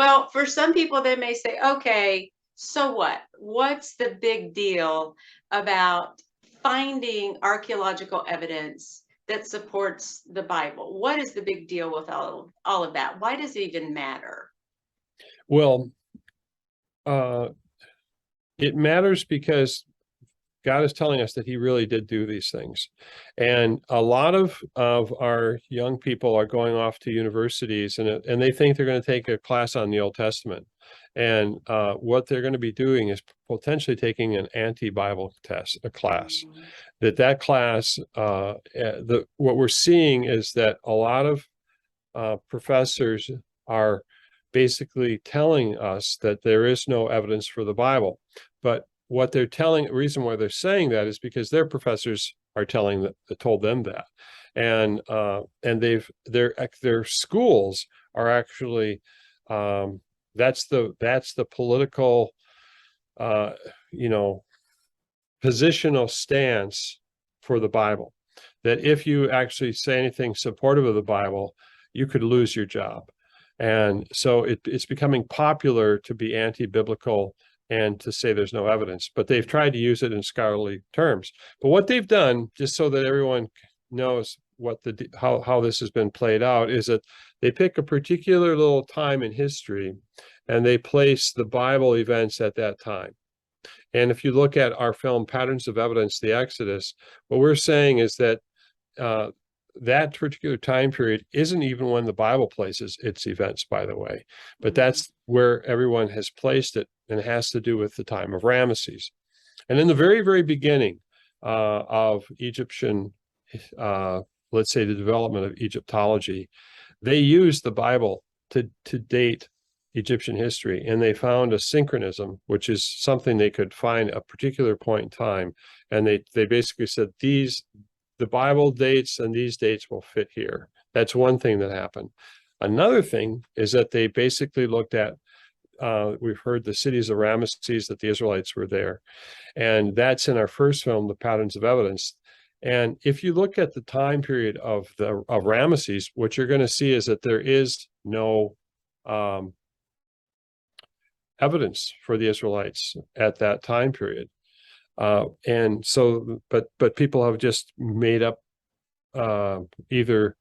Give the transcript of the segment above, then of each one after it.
Well, for some people, they may say, okay, so what? What's the big deal about finding archaeological evidence that supports the Bible? What is the big deal with all of that? Why does it even matter? Well, it matters because God is telling us that he really did do these things. And a lot of our young people are going off to universities and they think they're going to take a class on the Old Testament. And what they're going to be doing is potentially taking an anti-Bible test, a class. That class, what we're seeing is that a lot of professors are basically telling us that there is no evidence for the Bible. But what they're telling, the reason why they're saying that is because their professors are told them that, and their schools are actually that's the political positional stance for the Bible, that if you actually say anything supportive of the Bible, you could lose your job. And so it's becoming popular to be anti-biblical and to say there's no evidence, but they've tried to use it in scholarly terms. But what they've done, just so that everyone knows how this has been played out, is that they pick a particular little time in history and they place the Bible events at that time. And if you look at our film Patterns of Evidence, the Exodus, what we're saying is that that particular time period isn't even when the Bible places its events, by the way, but that's where everyone has placed it, and it has to do with the time of Ramesses. And in the very, very beginning of Egyptian, let's say the development of Egyptology, they used the Bible to date Egyptian history, and they found a synchronism, which is something they could find a particular point in time, and they basically said the Bible dates and these dates will fit here. That's one thing that happened. Another thing is that they basically looked at, we've heard the cities of Ramesses, that the Israelites were there. And that's in our first film, The Patterns of Evidence. And if you look at the time period of Ramesses, what you're going to see is that there is no evidence for the Israelites at that time period. And so, but people have just made up either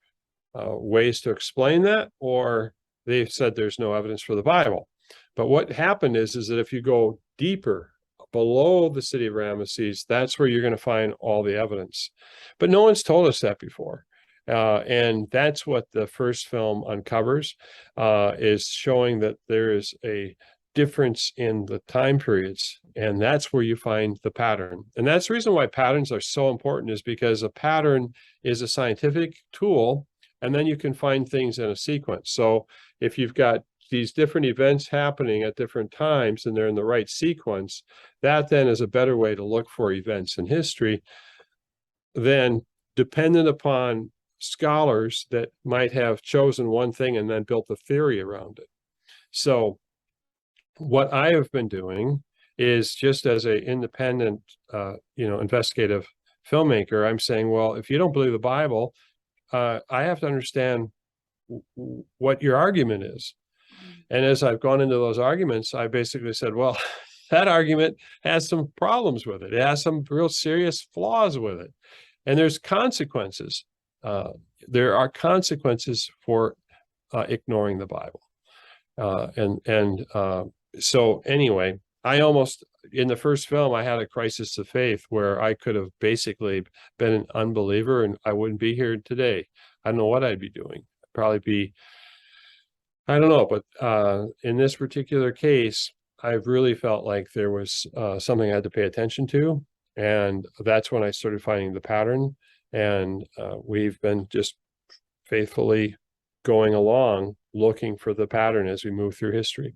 ways to explain that, or they've said there's no evidence for the Bible. But what happened is that if you go deeper below the city of Ramesses, that's where you're going to find all the evidence. But no one's told us that before. And that's what the first film uncovers, is showing that there is a difference in the time periods, and that's where you find the pattern. And that's the reason why patterns are so important, is because a pattern is a scientific tool, and then you can find things in a sequence. So if you've got these different events happening at different times and they're in the right sequence, that then is a better way to look for events in history than dependent upon scholars that might have chosen one thing and then built a theory around it. So what I have been doing is, just as an independent, investigative filmmaker, I'm saying, well, if you don't believe the Bible, I have to understand what your argument is. And as I've gone into those arguments, I basically said, well, that argument has some problems with it. It has some real serious flaws with it. And there's consequences. There are consequences for ignoring the Bible. So anyway, in the first film, I had a crisis of faith where I could have basically been an unbeliever and I wouldn't be here today. I don't know what I'd be doing. I'd probably be, I don't know, but in this particular case, I really felt like there was something I had to pay attention to. And that's when I started finding the pattern. And we've been just faithfully going along, looking for the pattern as we move through history.